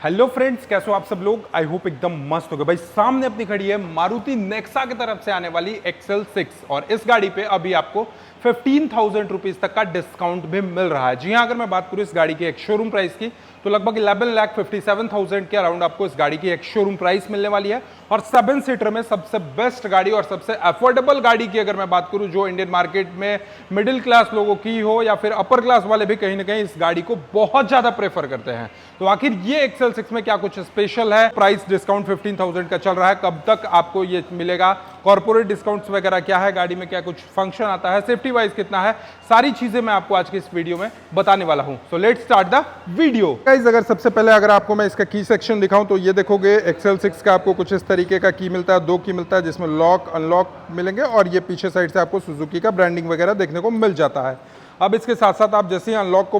Hello friends, कैसे हो आप सब लोग। आई होप एकदम मस्त हो गए भाई। सामने अपनी खड़ी है मारुति नेक्सा की तरफ से आने वाली XL6 और इस गाड़ी पे अभी आपको 15,000 रुपीज तक का डिस्काउंट भी मिल रहा है। जी हाँ, अगर मैं बात करूं इस गाड़ी की एक शोरूम प्राइस की तो लगभग 11,57,000 के अराउंड आपको इस गाड़ी की एक शोरूम प्राइस मिलने वाली है। और 7 सीटर में सबसे बेस्ट गाड़ी और सबसे अफोर्डेबल गाड़ी की अगर मैं बात करूं जो इंडियन मार्केट में मिडिल क्लास लोगों की हो या फिर अपर क्लास वाले भी कहीं ना कहीं इस गाड़ी को बहुत ज्यादा प्रेफर करते हैं। तो आखिर ये XL6 में क्या कुछ स्पेशल है। प्राइस डिस्काउंट 15,000 का चल रहा है, कब तक आपको ये मिलेगा, कॉर्पोरेट डिस्काउंट्स वगैरह क्या है, गाड़ी में क्या कुछ फंक्शन आता है, सेफ्टी वाइज कितना है, सारी चीजें मैं आपको आज की इस वीडियो में बताने वाला हूं। So let's start the video guys. अगर सबसे पहले अगर आपको मैं इसका की सेक्शन दिखाऊं तो ये देखोगे XL6 का आपको कुछ इस तरीके का की मिलता है, 2 की मिलता है जिसमें लॉक अनलॉक मिलेंगे और ये पीछे साइड से आपको सुजुकी का ब्रांडिंग वगैरह देखने को मिल जाता है। अब इसके साथ साथ आप जैसे ही अनलॉक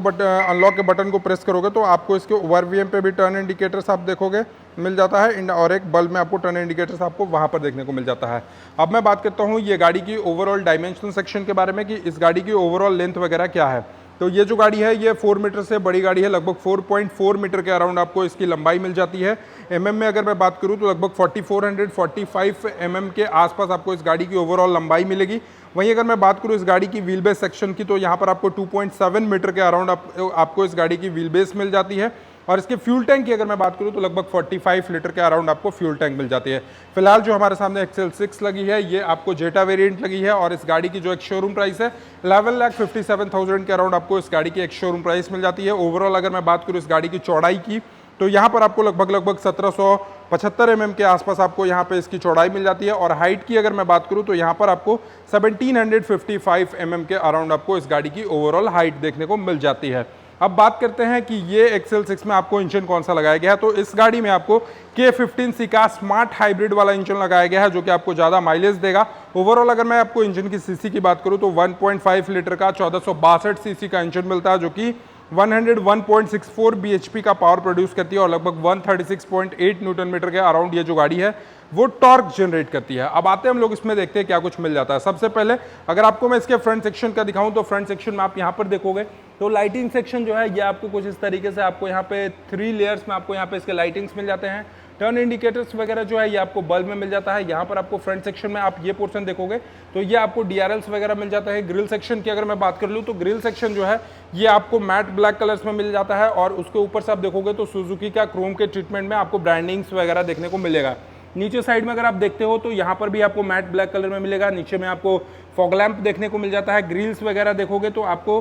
के बटन को प्रेस करोगे तो आपको इसके ओवरवीएम पे भी टर्न इंडिकेटर्स आप देखोगे मिल जाता है और एक बल्ब में आपको टर्न इंडिकेटर्स आपको वहां पर देखने को मिल जाता है। अब मैं बात करता हूं ये गाड़ी की ओवरऑल डायमेंशनल सेक्शन के बारे में कि इस गाड़ी की ओवरऑल लेंथ वगैरह क्या है। तो ये जो गाड़ी है ये 4 मीटर से बड़ी गाड़ी है, लगभग 4.4 मीटर के अराउंड आपको इसकी लंबाई मिल जाती है। एमएम में अगर मैं बात करूं तो लगभग 4445 एमएम के आसपास आपको इस गाड़ी की ओवरऑल लंबाई मिलेगी। वहीं अगर मैं बात करूं इस गाड़ी की व्हील बेस सेक्शन की तो यहाँ पर आपको 2.7 मीटर के अराउंड आपको इस गाड़ी की व्हील बेस मिल जाती है। और इसके फ्यूल टैंक की अगर मैं बात करूं तो लगभग 45 लीटर के अराउंड आपको फ्यूल टैंक मिल जाती है। फिलहाल जो हमारे सामने XL6 लगी है ये आपको जेटा वेरिएंट लगी है और इस गाड़ी की जो एक शोरूम प्राइस है 11,57,000 के अराउंड आपको इस गाड़ी की एक शोरूम प्राइस मिल जाती है। ओवरऑल अगर मैं बात करूं इस गाड़ी की चौड़ाई की तो यहाँ पर आपको लगभग 1775 mm के आसपास आपको यहाँ पे इसकी चौड़ाई मिल जाती है। और हाइट की अगर मैं बात करूँ तो यहाँ पर आपको 1755 mm के अराउंड आपको इस गाड़ी की ओवरऑल हाइट देखने को मिल जाती है। अब बात करते हैं कि ये XL6 में आपको इंजन कौन सा लगाया गया है। तो इस गाड़ी में आपको K15C का स्मार्ट हाइब्रिड वाला इंजन लगाया गया है जो कि आपको ज़्यादा माइलेज देगा। ओवरऑल अगर मैं आपको इंजन की सीसी की बात करूँ तो 1.5 लीटर का 1462 सीसी का इंजन मिलता है जो कि 101.64 bhp का पावर प्रोड्यूस करती है और लगभग 136.8 न्यूटन मीटर के अराउंड ये जो गाड़ी है वो टॉर्क जनरेट करती है। अब आते हैं हम लोग इसमें देखते हैं क्या कुछ मिल जाता है। सबसे पहले अगर आपको मैं इसके फ्रंट सेक्शन का दिखाऊं तो फ्रंट सेक्शन में आप यहाँ पर देखोगे तो लाइटिंग सेक्शन जो है ये आपको कुछ इस तरीके से आपको यहाँ पे 3 लेयर्स में आपको यहाँ पे इसके लाइटिंग्स मिल जाते हैं। टर्न इंडिकेटर्स वगैरह जो है ये आपको बल्ब में मिल जाता है। यहाँ पर आपको फ्रंट सेक्शन में आप ये पोर्शन देखोगे तो ये आपको DRLs वगैरह मिल जाता है। ग्रिल सेक्शन की अगर मैं बात कर लूँ तो ग्रिल सेक्शन जो है ये आपको मैट ब्लैक कलर्स में मिल जाता है और उसके ऊपर से आप देखोगे तो सुजुकी का क्रोम के ट्रीटमेंट में आपको ब्रांडिंग्स वगैरह देखने को मिलेगा। नीचे साइड में अगर आप देखते हो तो यहाँ पर भी आपको मैट ब्लैक कलर में मिलेगा। नीचे में आपको फॉग लैंप देखने को मिल जाता है। ग्रिल्स वगैरह देखोगे तो आपको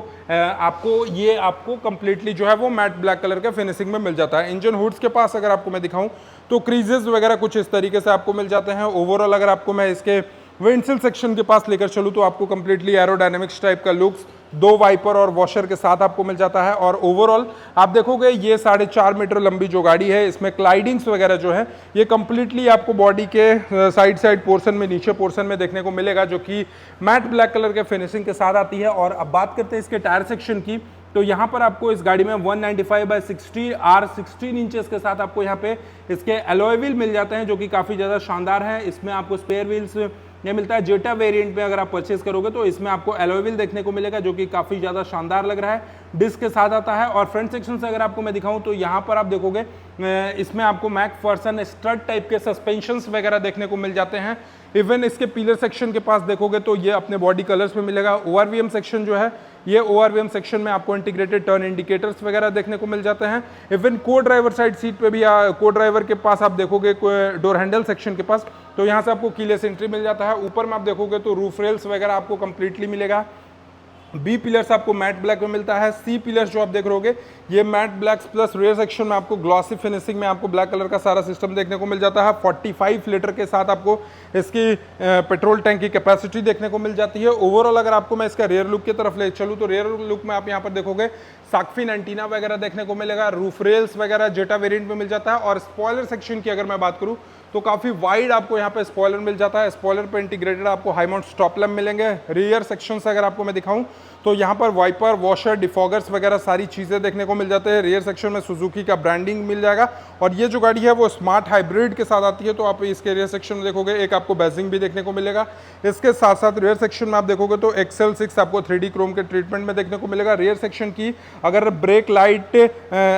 कंप्लीटली जो है वो मैट ब्लैक कलर के फिनिशिंग में मिल जाता है। इंजन हुड्स के पास अगर आपको मैं दिखाऊं तो क्रीजेस वगैरह कुछ इस तरीके से आपको मिल जाते हैं। ओवरऑल अगर आपको मैं इसके विंडशील सेक्शन के पास लेकर चलूँ तो आपको कंप्लीटली एरोडायनेमिक्स टाइप का लुक्स 2 वाइपर और वॉशर के साथ आपको मिल जाता है। और ओवरऑल आप देखोगे ये 4.5 मीटर लंबी जो गाड़ी है इसमें क्लाइडिंग्स वगैरह जो है ये कंप्लीटली आपको बॉडी के साइड पोर्शन में नीचे पोर्शन में देखने को मिलेगा जो कि मैट ब्लैक कलर के फिनिशिंग के साथ आती है। और अब बात करते हैं इसके टायर सेक्शन की तो यहाँ पर आपको इस गाड़ी में 195/60 R16 इंचेस के साथ आपको यहाँ पे इसके एलॉय व्हील मिल जाते हैं जो कि काफ़ी ज़्यादा शानदार है। इसमें आपको स्पेयर व्हील्स ये मिलता है। जेटा वेरिएंट में अगर आप परचेज करोगे तो इसमें आपको एलॉय व्हील देखने को मिलेगा जो कि काफ़ी ज़्यादा शानदार लग रहा है। डिस्क के साथ आता है। और फ्रंट सेक्शन से अगर आपको मैं दिखाऊं तो यहाँ पर आप देखोगे इसमें आपको मैकफर्सन स्ट्रट टाइप के सस्पेंशंस वगैरह देखने को मिल जाते हैं। इवन इसके पिलर सेक्शन के पास देखोगे तो ये अपने बॉडी कलर्स में मिलेगा। ओआरवीएम सेक्शन जो है ये ओआरवीएम सेक्शन में आपको इंटीग्रेटेड टर्न इंडिकेटर्स वगैरह देखने को मिल जाते हैं। इवन को ड्राइवर साइड सीट पे भी को ड्राइवर के पास आप देखोगे डोर हैंडल सेक्शन के पास तो यहाँ से आपको कीलेस एंट्री मिल जाता है। ऊपर में आप देखोगे तो रूफ रेल्स वगैरह आपको कंप्लीटली मिलेगा। बी पिलर्स आपको मैट ब्लैक में मिलता है। सी पिलर्स जो आप देख रहोगे ये matte black plus rear section में आपको ग्लॉसी फिनिशिंग में आपको ब्लैक कलर का सारा सिस्टम देखने को मिल जाता है। 45 लीटर के साथ आपको इसकी पेट्रोल टैंक की कैपेसिटी देखने को मिल जाती है। ओवरऑल अगर आपको मैं इसका रेयर लुक की तरफ ले चलूँ तो रेयर लुक में आप यहाँ पर देखोगे साक्फिन एंटीना वगैरह देखने को मिलेगा। रूफ रेल्स वगैरह जेटा वेरिएंट में मिल जाता है। और स्पॉयलर सेक्शन की अगर मैं बात करूँ तो काफ़ी वाइड आपको यहाँ पे स्पॉयलर मिल जाता है। स्पॉयलर पे इंटीग्रेटेड आपको हाई माउंट स्टॉप लैम्प मिलेंगे। रियर सेक्शन से अगर आपको मैं दिखाऊं तो यहाँ पर वाइपर, वॉशर, डिफॉगर्स वगैरह सारी चीज़ें देखने को मिल जाते हैं। रियर सेक्शन में सुजुकी का ब्रांडिंग मिल जाएगा और ये जो गाड़ी है वो स्मार्ट हाइब्रिड के साथ आती है। तो आप इसके रियर सेक्शन में देखोगे एक आपको बैजिंग भी देखने को मिलेगा। इसके साथ साथ रियर सेक्शन में आप देखोगे तो एक्सेल 6 आपको 3D क्रोम के ट्रीटमेंट में देखने को मिलेगा। रियर सेक्शन की अगर ब्रेक लाइट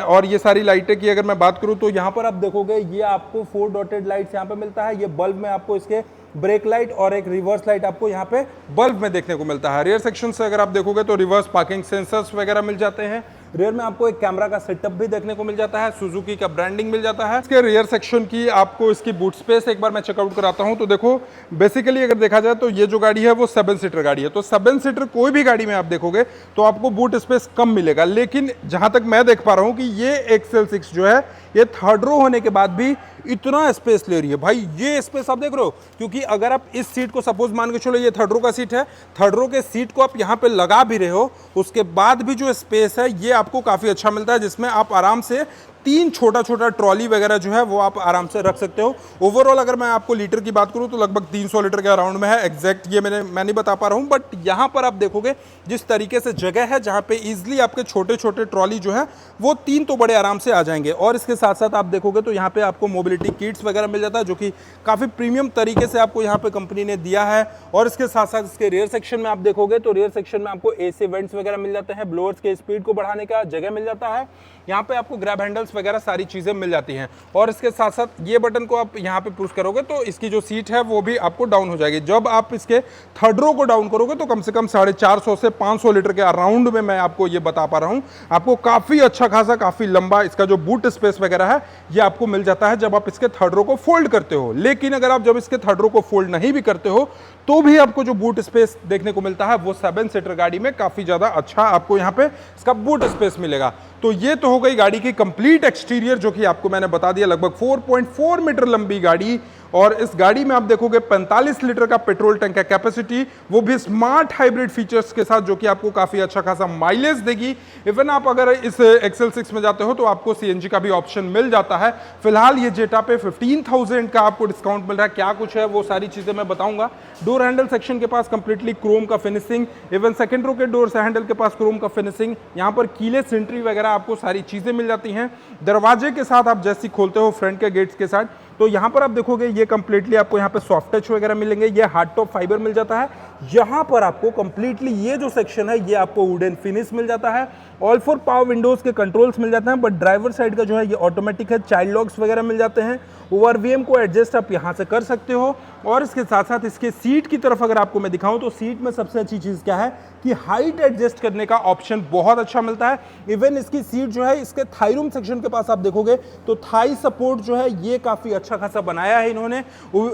और ये सारी लाइटें की अगर मैं बात करूँ तो यहाँ पर आप देखोगे ये आपको 4 डॉटेड लाइट्स यहाँ पे मिलता है। ये बल्ब में आपको इसके ब्रेक लाइट और एक रिवर्स लाइट आपको यहाँ पे बल्ब में देखने को मिलता है। रियर सेक्शन से अगर आप देखोगे तो रिवर्स पार्किंग सेंसर्स वगैरह मिल जाते हैं। रियर में आपको एक कैमरा का सेटअप भी देखने को मिल जाता है, सुजुकी का ब्रांडिंग मिल जाता है। इसके रियर सेक्शन की आपको इसकी बूट स्पेस एक बार मैं चेकआउट कराता हूं। तो देखो बेसिकली अगर देखा जाए तो ये जो गाड़ी है वो 7 सीटर गाड़ी है। तो 7 सीटर कोई भी गाड़ी में आप देखोगे तो आपको बूट स्पेस कम मिलेगा, लेकिन जहां तक मैं देख पा रहा हूं कि ये एक्सेल 6 जो है ये थर्ड रो होने के बाद भी इतना स्पेस ले रही है। भाई ये स्पेस आप देख रहे हो, क्योंकि अगर आप इस सीट को सपोज मान के चलो ये थर्ड रो का सीट है, थर्ड रो के सीट को आप यहाँ पे लगा भी रहे हो, उसके बाद भी जो स्पेस है ये आपको काफी अच्छा मिलता है, जिसमें आप आराम से 3 छोटा छोटा ट्रॉली वगैरह जो है वो आप आराम से रख सकते हो। ओवरऑल अगर मैं आपको लीटर की बात करूं तो लगभग 300 लीटर के अराउंड में है। एग्जैक्ट ये मैं नहीं बता पा रहा हूं, बट यहां पर आप देखोगे जिस तरीके से जगह है जहां पे इजीली आपके छोटे छोटे ट्रॉली जो है वो 3 तो बड़े आराम से आ जाएंगे। और इसके साथ साथ आप देखोगे तो यहाँ पे आपको मोबिलिटी किट्स वगैरह मिल जाता है, जो कि काफी प्रीमियम तरीके से आपको यहाँ पे कंपनी ने दिया है। और इसके साथ साथ इसके रियर सेक्शन में आप देखोगे तो रियर सेक्शन में आपको एसी वेंट्स वगैरह मिल जाते हैं, ब्लोअर्स के स्पीड को बढ़ाने का जगह मिल जाता है। यहाँ पे आपको ग्रैब हैंडल्स वगैरह सारी चीजें मिल जाती हैं। और इसके साथ साथ ये बटन को आप यहाँ पे पुश करोगे तो इसकी जो सीट है वो भी आपको डाउन हो जाएगी। जब आप इसके थर्ड रो को डाउन करोगे तो कम से कम 450 से 500 लीटर के अराउंड में मैं आपको ये बता पा रहा हूँ, आपको काफी अच्छा खासा काफी लंबा इसका जो बूट स्पेस वगैरह है ये आपको मिल जाता है जब आप इसके थर्ड रो को फोल्ड करते हो। लेकिन अगर आप जब इसके थर्ड रो को फोल्ड नहीं भी करते हो तो भी आपको जो बूट स्पेस देखने को मिलता है वो 7 सीटर गाड़ी में काफी ज्यादा अच्छा आपको यहाँ पे इसका बूट स्पेस मिलेगा। तो ये तो हो गई गाड़ी की कंप्लीट एक्सटीरियर, जो कि आपको मैंने बता दिया। लगभग 4.4 मीटर लंबी गाड़ी, और इस गाड़ी में आप देखोगे 45 लीटर का पेट्रोल टैंक का कैपेसिटी, वो भी स्मार्ट हाइब्रिड फीचर्स के साथ, जो कि आपको काफी अच्छा खासा माइलेज देगी। इवन आप अगर इस एक्सेल 6 में जाते हो तो आपको सीएनजी का भी ऑप्शन मिल जाता है। फिलहाल ये जेटा पे 15,000 का आपको डिस्काउंट मिल रहा है। क्या कुछ है वो सारी चीजें मैं बताऊंगा। डोर हैंडल सेक्शन के पास कंप्लीटली क्रोम का फिनिशिंग, इवन सेकंड रो के डोर हैंडल के पास क्रोम का फिनिशिंग, यहाँ पर कीलेस एंट्री वगैरह आपको सारी चीजें मिल जाती हैं। दरवाजे के साथ आप जैसे खोलते हो फ्रंट के गेट्स के साथ, तो यहाँ पर आप देखोगे ये कंप्लीटली आपको यहाँ पे सॉफ्ट टच वगैरह मिलेंगे। ये हार्ड टॉप फाइबर मिल जाता है। यहाँ पर आपको कंप्लीटली ये जो सेक्शन है ये आपको वुडन फिनिश मिल जाता है। ऑल फोर पावर विंडोज के कंट्रोल्स मिल जाते हैं, बट ड्राइवर साइड का जो है ये ऑटोमेटिक है। चाइल्ड लॉक्स वगैरह मिल जाते हैं। ओवरवीएम को एडजस्ट आप यहाँ से कर सकते हो। और इसके साथ साथ इसके सीट की तरफ अगर आपको मैं दिखाऊं तो सीट में सबसे अच्छी चीज क्या है कि हाइट एडजस्ट करने का ऑप्शन बहुत अच्छा मिलता है। इवन इसकी सीट जो है इसके थाई रूम सेक्शन के पास आप देखोगे तो थाई सपोर्ट जो है ये काफी अच्छा खासा बनाया है इन्होंने।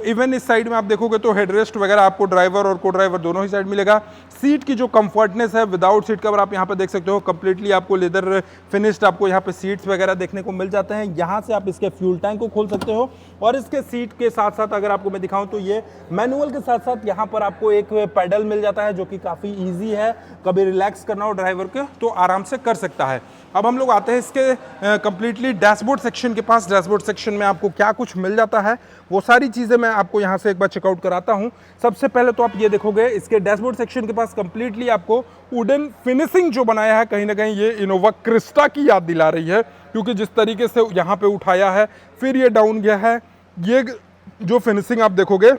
इवन इस साइड में आप देखोगे तो हेडरेस्ट वगैरह आपको ड्राइवर और को ड्राइवर दोनों ही साइड मिलेगा। सीट की जो कंफर्टनेस है विदाउट सीट कवर आप यहाँ पे देख सकते हो, कंप्लीटली आपको लेदर फिनिश्ड आपको यहाँ पे सीट्स वगैरह देखने को मिल जाते हैं। यहाँ से आप इसके फ्यूल टैंक को खोल सकते हो। और इसके सीट के साथ साथ अगर आपको मैं दिखाऊं तो ये मैनुअल के साथ साथ यहाँ पर आपको एक पेडल मिल जाता है, जो कि काफी इजी है। कभी रिलैक्स करना हो ड्राइवर के तो आराम से कर सकता है। अब हम लोग आते हैं इसके कंप्लीटली डैशबोर्ड सेक्शन के पास। डैशबोर्ड सेक्शन में आपको क्या कुछ मिल जाता है वो सारी चीजें मैं आपको यहाँ से एक बार चेकआउट कराता हूँ। सबसे पहले तो आप ये देखोगे इसके डैशबोर्ड सेक्शन के पास कंप्लीटली आपको वुडन फिनिशिंग जो बनाया है, कहीं ना कहीं ये इनोवा क्रिस्टा की याद दिला रही है, क्योंकि जिस तरीके से यहाँ पे उठाया है फिर ये डाउन गया है, ये जो फिनिशिंग आप देखोगे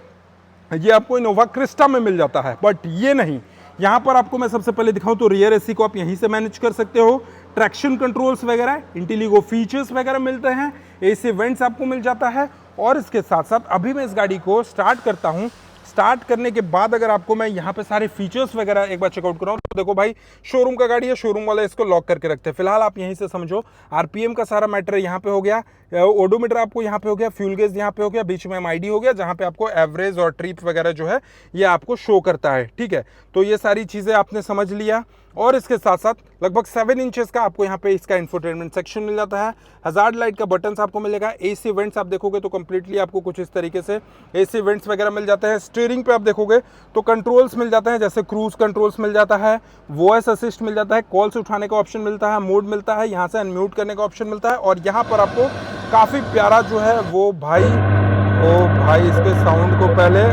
ये आपको इनोवा क्रिस्टा में मिल जाता है। बट ये नहीं, यहाँ पर आपको मैं सबसे पहले दिखाऊं तो रियर एसी को आप यहीं से मैनेज कर सकते हो। ट्रैक्शन कंट्रोल्स वगैरह, इंटेलिगो फीचर्स वगैरह मिलते हैं, एसी वेंट्स आपको मिल जाता है। और इसके साथ साथ अभी मैं इस गाड़ी को स्टार्ट करता हूँ। स्टार्ट करने के बाद अगर आपको मैं यहाँ पे सारे फीचर्स वगैरह एक बार चेकआउट कराऊं तो देखो भाई, शोरूम का गाड़ी है, शोरूम वाले इसको लॉक करके रखते हैं। फिलहाल आप यहीं से समझो आरपीएम का सारा मैटर यहाँ पे हो गया, ओडोमीटर आपको यहाँ पे हो गया, फ्यूल गेज यहाँ पे हो गया, बीच में एमआईडी हो गया, जहाँ पे आपको एवरेज और ट्रिप वगैरह जो है ये आपको शो करता है। ठीक है, तो ये सारी चीजें आपने समझ लिया। और इसके साथ साथ लगभग 7 इंचेस का आपको यहाँ पे इसका इंफोटेनमेंट सेक्शन मिल जाता है। हजार्ड लाइट का बटन्स आपको मिलेगा। एसी वेंट्स आप देखोगे तो कंप्लीटली आपको कुछ इस तरीके से एसी वेंट्स वगैरह मिल जाते हैं। स्टीयरिंग पे आप देखोगे तो कंट्रोल्स मिल जाते हैं, जैसे क्रूज कंट्रोल्स मिल जाता है, वॉइस असिस्ट मिल जाता है, कॉल्स उठाने का ऑप्शन मिलता है, मोड मिलता है, यहाँ से अनम्यूट करने का ऑप्शन मिलता है। और यहाँ पर आपको काफी प्यारा जो है वो भाई, ओ भाई इसके साउंड को पहले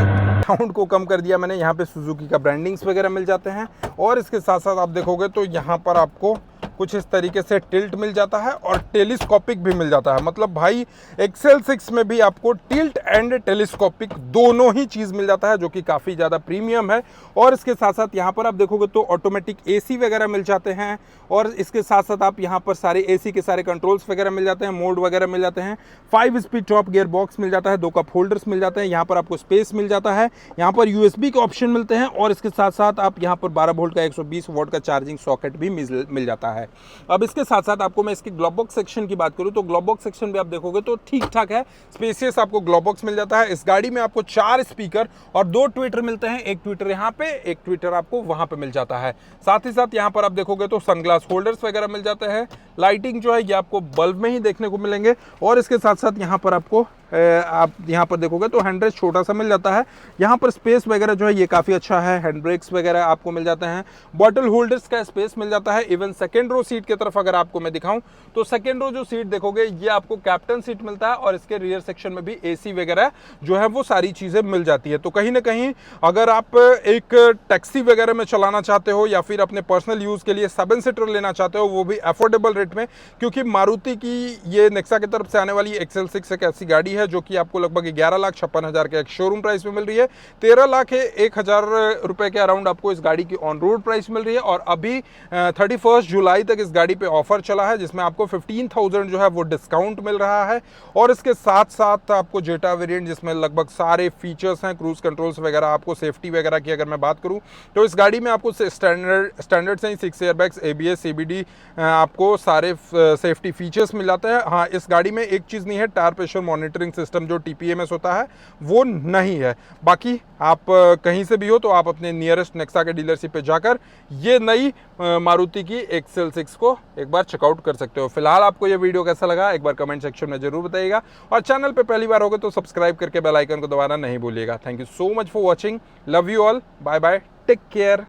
साउंड को कम कर दिया मैंने। यहाँ पे सुजुकी का ब्रांडिंग्स वगैरह मिल जाते हैं और इसके साथ साथ आप देखोगे तो यहाँ पर आपको कुछ इस तरीके से टिल्ट मिल जाता है और टेलीस्कोपिक भी मिल जाता है। मतलब भाई एक्सेल 6 में भी आपको टिल्ट एंड टेलीस्कोपिक दोनों ही चीज़ मिल जाता है, जो कि काफ़ी ज़्यादा प्रीमियम है। और इसके साथ साथ यहाँ पर आप देखोगे तो ऑटोमेटिक एसी वगैरह मिल जाते हैं और इसके साथ साथ आप यहाँ पर सारे एसी के सारे कंट्रोल्स वगैरह मिल जाते हैं, मोड वगैरह मिल जाते हैं, 5 स्पीड टॉप गियर बॉक्स मिल जाता है, 2 कप होल्डर्स मिल जाते हैं, यहाँ पर आपको स्पेस मिल जाता है, यहाँ पर यूएसबी के ऑप्शन मिलते हैं और इसके साथ साथ आप यहाँ पर 12 वोल्ट का 120 वोल्ट का चार्जिंग सॉकेट भी मिल जाता है। अब इसके साथ साथ आपको मैं इसकी ग्लोव बॉक्स सेक्शन की बात करूं तो ग्लोव बॉक्स सेक्शन भी आप देखोगे तो ठीक ठाक है, स्पेसियस आपको ग्लोव बॉक्स मिल जाता है। इस गाड़ी में आपको 4 स्पीकर और 2 ट्विटर मिलते हैं, एक ट्विटर यहाँ पे, एक ट्विटर आपको वहां पे मिल जाता है। साथ ही साथ यहाँ पर आप देखोगे तो सनग्लास होल्डर्स वगैरह मिल जाते हैं। लाइटिंग जो है ये आपको बल्ब में ही देखने को मिलेंगे और इसके साथ साथ यहाँ पर आपको आप यहाँ पर देखोगे तो हैंड रेस्ट छोटा सा मिल जाता है। यहाँ पर स्पेस वगैरह जो है ये काफ़ी अच्छा है, हैंड ब्रेक्स वगैरह आपको मिल जाते हैं, बॉटल होल्डर्स का स्पेस मिल जाता है। इवन सेकेंड रो सीट की तरफ अगर आपको मैं दिखाऊं तो सेकेंड रो जो सीट देखोगे ये आपको कैप्टन सीट मिलता है और इसके रियर सेक्शन में भी एसी वगैरह जो है वो सारी चीज़ें मिल जाती है। तो कहीं ना कहीं अगर आप एक टैक्सी वगैरह में चलाना चाहते हो या फिर अपने पर्सनल यूज़ के लिए 7 सीटर लेना चाहते हो, वो भी अफोर्डेबल रेट में, क्योंकि मारुति की ये नेक्सा की तरफ से आने वाली एक्सेल 6 एक ऐसी गाड़ी है जो कि आपको लगभग 11,56,000 के एक शोरूम प्राइस में मिल रही है, 13,01,000 रुपए के अराउंड आपको इस गाड़ी की ऑन रोड प्राइस मिल रही है। और अभी 31 जुलाई तक इस गाड़ी पे ऑफर चला है जिसमें आपको 15,000 जो है वो डिस्काउंट मिल रहा है। और इसके साथ साथ आपको जेटा वेरिएंट जिसमें लगभग सारे फीचर्स हैं, क्रूज कंट्रोल्स वगैरह, आपको सेफ्टी वगैरह की अगर मैं बात करूं तो इस गाड़ी में आपको स्टैंडर्ड से ही 6 एयरबैग्स, ABS, CBD आपको सारे सेफ्टी फीचर्स मिल जाते हैं। हाँ, इस गाड़ी में एक चीज़ नहीं है, टायर प्रेशर मॉनिटरिंग सिस्टम जो TPMS होता है वो नहीं है। बाकी आप कहीं से भी हो तो आप अपने नियरेस्ट नेक्सा के डीलरशिप पे जाकर ये नई मारुति की एक्सेल 6 को एक बार चेकआउट कर सकते हो। फिलहाल आपको ये वीडियो कैसा लगा एक बार कमेंट सेक्शन में जरूर बताइएगा और चैनल पे पहली बार होगे तो सब्सक्राइब करके बेल आइकन को दबाना नहीं भूलिएगा। Thank you so much for watching, love you all, bye bye, take care.